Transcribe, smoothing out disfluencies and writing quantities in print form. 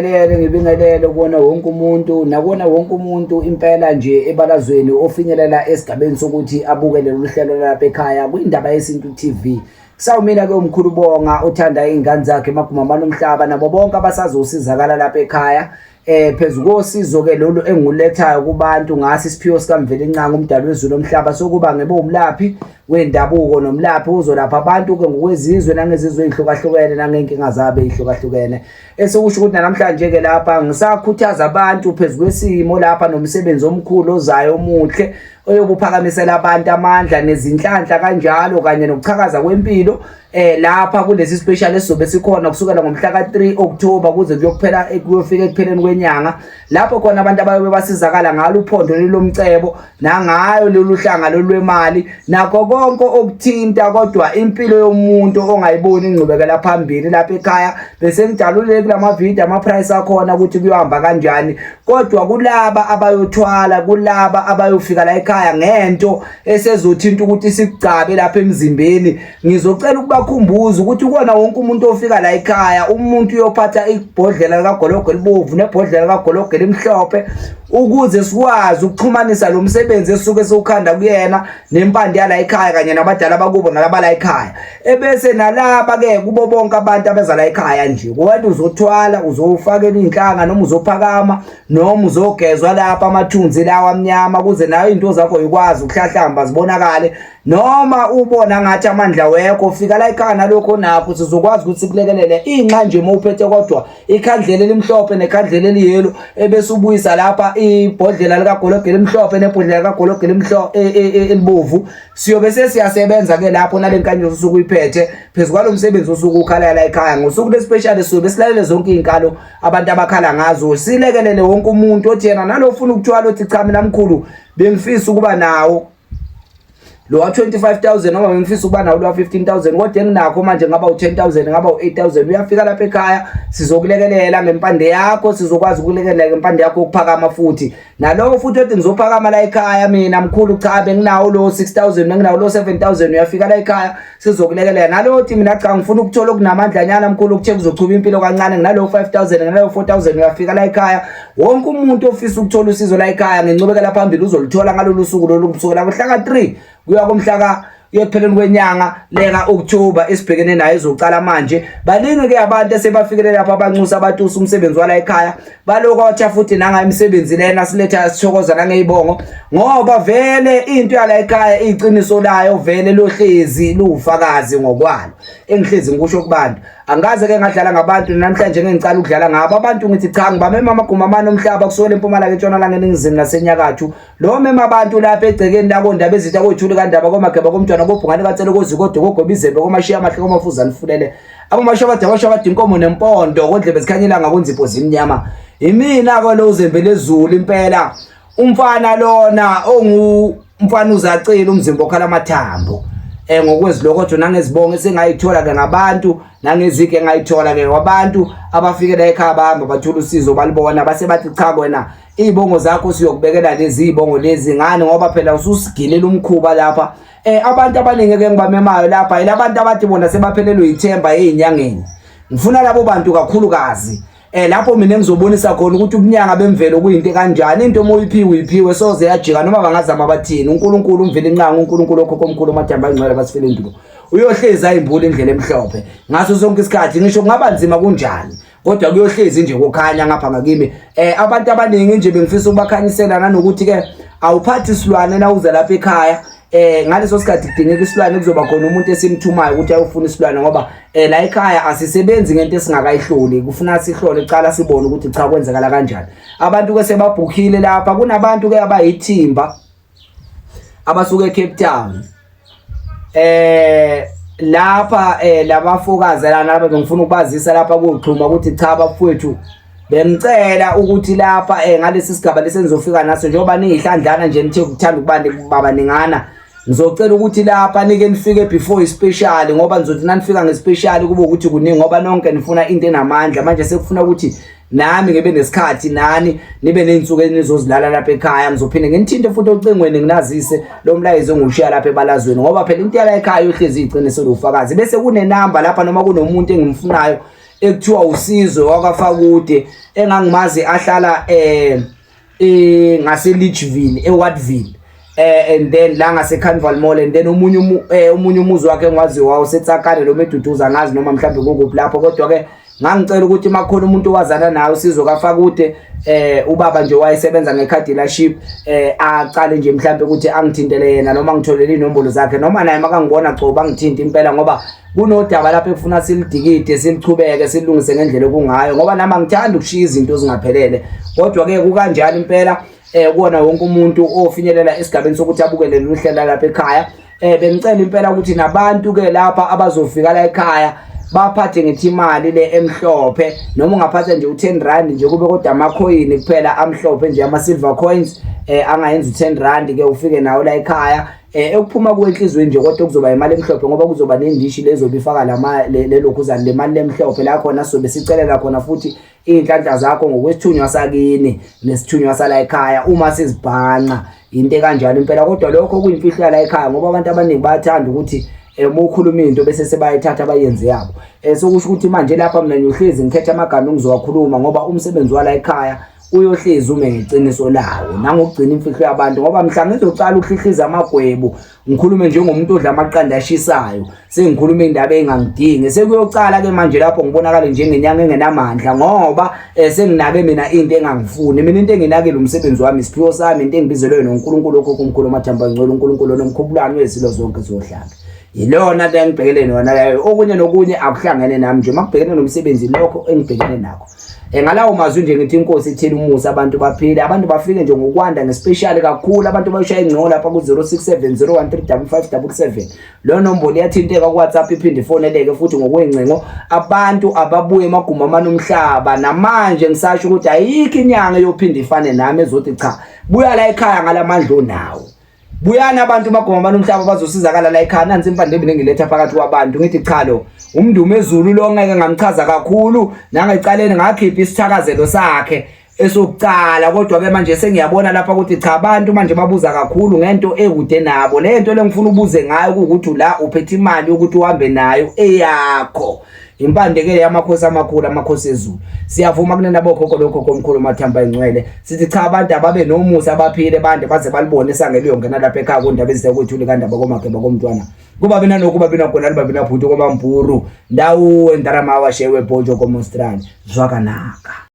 ngibingelele kuona wonke umuntu nakuona wonke umuntu impela nje ebalazweni ofinyelela esigabeni sokuthi abukele lolu hlelo lapha ekhaya kwindaba yesintu TV. Sawumina ke umkhulu bonga uthanda ingane zakhe emagumama nomhlaba nabo bonke abasazosizakala lapha ekhaya. Phezulu kosizo ke lolu engulethayo kubantu ngasi isiphiwo sikamveli Ncanga umdali wezulu omhlaba sokuba ngebe umlaphi wendabuko nomlaphi uzolapha abantu ke ngokwezizwe nangezizwe ezihlukahlukene nangenkinga zabo ezihlukahlukene. Esokusho ukuthi namhlanje ke lapha ngisakhuthaza abantu phezulu kwesimo lapha nomsebenzi omkhulu ozayo omuhle oyokuphakamisela abantu amandla nezinhlanhla kanjalo kanye nokuchakaza kwempilo lapha kulesi special esizobe sikhona kusukela ngomhla ka3 October kuze kuyokuphela kuyofika ekupheleni kwenyanga lapho khona abantu abayobe basizakala ngalo uphondo lomcebo nangayo lolu hlanga lolwemali nakho konke okuthinta kodwa impilo yomuntu ongayiboni ingqubekela phambili lapha ekhaya bese ngidalule kulama video ama price akhona ukuthi kuyohamba kanjani kodwa kulaba abayothwala kulaba abayofika la ekhaya ngento esezothinta ukuthi sigcabe lapha emzimbeni ngizocela ukubakhumbuza ukuthi ukona wonke umuntu ofika la ekhaya umuntu uyophatha ibhodlela likagologo elibovu nebhodlela likagologo elimhlophe ukuze sikwazi ukuxhumanisa lo msebenzi esuke sewukhanda kuyena nempande yala ekhaya kanye nabadala bakubo nalaba la ekhaya ebese nalaba ke kubo bonke abantu abeza la ekhaya nje wena uzothwala uzofakela inhlanga noma uzophakama noma uzogezwa lapha amathunzi lawa amnyama kuze nayo into zakho ikwazi ukuhlahlamba zibonakale noma ubona ngathi amandla wekho ufika la ekhaya nalokho nakho sizokwazi ukuthi sikulekelele inxa nje mawuphethe kodwa ikhandlela elimhlophe nekhandlela eliyelo ebese ubuyisa lapha ibhodlela likagologo elimhlophe nebhodlela likagologo elibovu siyobe sesiyasebenza ke lapho nalenkanyezi usuku uyiphethe phezulu kwalomsebenzi usuku ukhala la ekhaya ngosuku lespecial siyobe silalele zonke izinkalo abantu abakhala ngazo silekelele wonke umuntu othi yena nalofuna ukuthwala othi cha mina mkhulu bengifisa ukuba nawo lo wa 25,000 noma ngifisa ukuba nawo lo wa 15,000 kodwa enginakho manje ngaba u10,000 ngaba u8,000 uyafika lapha ekhaya sizokulekelela ngempande yakho sizokwazi ukulekelela ngempande yakho ukuphakama futhi nalowo futhi othi ngizophakama la ekhaya mina mkhulu cha benginawo lo 6,000 nginawo lo 7,000 uyafika la ekhaya sizokulekelela nalowo othi mina cha ngifuna ukuthola okunamandlanyana mkhulu ukuthe kuzochuba impilo kancane nginalo 5,000 nginalo 4,000 uyafika la ekhaya wonke umuntu ofisa ukuthola usizo la ekhaya ngencubekela phambili uzolithola ngalolu suku kusukela mhla ka3 kuya kumhla yekupheleni kwenyanga leka October esibhekene nayo ezocala manje baningi ke abantu esebafikelela lapha abanxusa abatusa umsebenzi wala ekhaya balokotha futhi nanga imisebenzi lena siletha sithokoza nangeyibongo ngoba vele into yala ekhaya iqiniso layo vele lohlezi lufakazi ngokwalo engihlezi ngisho kubantu angaze ke ngadlala ngabantu namhlanje ngicala ukudlala ngabo abantu ngithi cha ngibamema amagumamana omhlaba kusukela eMpumalanga eNtshonalanga eNingizimu naseNyakatho lo mema abantu lapha egcekeni labo ndaba ezitha kothuli kandaba komageba komntwana kobhungane katsele kozikodwa kogobizembe komashiya amahle komafuzana fulele abomashabada abashabada inkomo nempondo kodlebe zikhanyelanga konzipho zimnyama imina ke lo uzembele ezulu impela umfana lona ongumfana uzacela umzimba okhala amathambo ngokwezilokotho nangezibongo esengayithola ke ngabantu nangezike engayithola ke kwabantu abafikela ekhaya bahamba bathola usizo balibona base bathi cha wena izibongo zakho siyokubekela lezi izibongo lezi ngani ngoba phela ususigilela umkhuba lapha abantu abaningi ke ngibamemayo lapha yilabantu abathi bona sebaphelelwe ithemba ezinyangeni ngifuna labo bantu kakhulukazi lapho mina ngizobonisa khona ukuthi ubunyanga bemvelo kuyinto kanjani into moyiphiwe soze yajika noma bangazama bathini uNkulunkulu umveli Ncanga uNkulunkulu okhokho omkhulu amathamba angcwele basifele indulo uyohleza imbuli indlela emhlophe ngaso sonke isikhathi ngisho kungaba nzima kunjani kodwa kuyohlezi nje kokhanya ngapha ngakimi abantu abaningi nje bengifisa ukubakhanyisela nanokuthi ke awuphathi isilwane na uza lapha ekhaya ngaleso sikhathi kudingeka isilwane kuzoba khona umuntu esimthumayo ukuthi ayofuna isilwane ngoba la ekhaya asisebenzi ngento esingakayihloli kufuna sihlole icala sibone ukuthi cha kwenzekala kanjani abantu ke sebabhukhile lapha kunabantu ke abayithimba abasuka eCape Town lapha labafokazi lana bengifuna ukubazisa lapha kuxhuma ukuthi cha bafowethu bengicela ukuthi lapha ngalesi sigaba lesenzofika naso njengoba ningihlandlana nje nithe ukuthanda ukubani babaningana ngizocela ukuthi lapha nike nifike before ispecial ngoba nizothi nanifika ngespecial kube ukuthi kuningi ngoba nonke nifuna into enamandla manje sekufuna ukuthi nami ngibe nesikhathi nani nibe nezinsuku enizozilala lapha ekhaya ngizophinde nginithinte futhi ocingweni nginazise lo mlayezo ngushiya lapha ebalazweni ngoba phela into yala ekhaya yohlezi iqiniso lofakazi bese kune number lapha noma kunomuntu engimfunayo ekuthiwa uSizwe wakwaFakude engangimazi ahlala ngase Litchville eWatville and then la ngase Carnival Mall and then umunye umuzi wakhe engwaziyo wawo seTsakane lo Meduduza ngazi noma mhlambe kukuphi lapho kodwa ke ngangicela ukuthi makhona umuntu owazana naye uSizwe kaFakude ubaba nje wayesebenza ngecar dealership aqale nje mhlambe ukuthi angithintele yena noma ngitholele inombolo zakhe noma naye makangibona coba angithinta impela ngoba kunodaba lapho ekufuna silidikide silichubeke silungise ngendlela okungayo ngoba nami ngithanda ukushiya izinto zingaphelele kodwa ke kukanjani impela kuona wonke umuntu ofinyelela esigabeni sokuthi abukele luhlela lapha ekhaya bengicela impela ukuthi nabantu ke lapha abazofika la ekhaya baphathe ngethimali le emhlophe noma ungaphatha nje u10 nje kube kodwa amacoin kuphela amhlophe nje ama silver coins angayenza u10 ke ufike nawo la ekhaya ekuphuma kwenhlizweni nje kodwa kuzoba imali emhlophe ngoba kuzoba nendishi lezobifaka lelokhuzana le mali emhlophe la khona sobe sicelela khona futhi inhlanhla zakho ngokwesithunywa sakini nesithunywa sala ekhaya uma sizibhanqa into kanjalo impela kodwa lokho kuyimfihlo la ekhaya ngoba abantu abaningi bayathanda ukuthi ukhuluma into bese sebayithatha bayenze yabo sokusho ukuthi manje lapha mina ngiyohlezi ngikhetha amagama engizowakhuluma ngoba umsebenzi wala ekhaya uyohlezi ume ngeqiniso lawo nangokugcina imfihlo yabantu ngoba mhla ngizocala ukuhlihliza amagwebo ngikhulume njengomuntu odla amaqanda ashisayo sengikhuluma indaba engangidingi sekuyocala ke manje lapho ngibonakala njengenyanga engenamandla ngoba senginabe mina into engangifuni mina into enginakele umsebenzi wami isiphiwo sami into engibizelwe noNkulunkulu lokho kumkhulu mathamba ngcwele uNkulunkulu nomkhubulani wezilo zonke zohlanga yilona le ngibhekele nona leyo okunye nokunye akuhlangene nami nje makubhekene nomsebenzi lokho engibhekene nakho ngalawo mazwi nje ngithi inkosi ithela umusa abantu baphile abantu bafike nje ngokwanda ngespecial kakhulu abantu bayishaya ingcono lapha ku 0670135577 lo nombolo iyathinteka ku WhatsApp iphinde ifoneleke futhi ngokwengcingo abantu ababuye emaguma manomhlaba namanje ngisasho ukuthi ayikho inyanga yophinde ifane nami ezothi cha buya la ekhaya ngalamandla onawo buyana abantu magoma manomhlaba bazosizakala la ekhaya nansi impande ebilengiletha phakathi kwabantu ngithi cha lo umndumo ezulu lo ngeke ngamchaza kakhulu nangecaleni ngakhipha isithakazelo sakhe esokucala kodwa ke manje sengiyabona lapha ukuthi cha abantu manje babuza kakhulu ngento ekude nabo lento lengifuna ubuze ngayo ukuthi la uphethe imali ukuthi uhambe nayo eyakho impande ke yamakhosi amakhulu amakhosi ezulu siyavuma kunena bokhokho lokho komkhulu mathamba engcwele sithi cha abantu ababe nomusa abaphile bande baze balibone isangeliyo ngena lapha ekhaya kundaba ezisekwethu kandaba komakeba komntwana kuba bina nokuba bina khona liba bina phuthu komamburu ndawo endarama washewe bhojo komonstrani zwakanaka.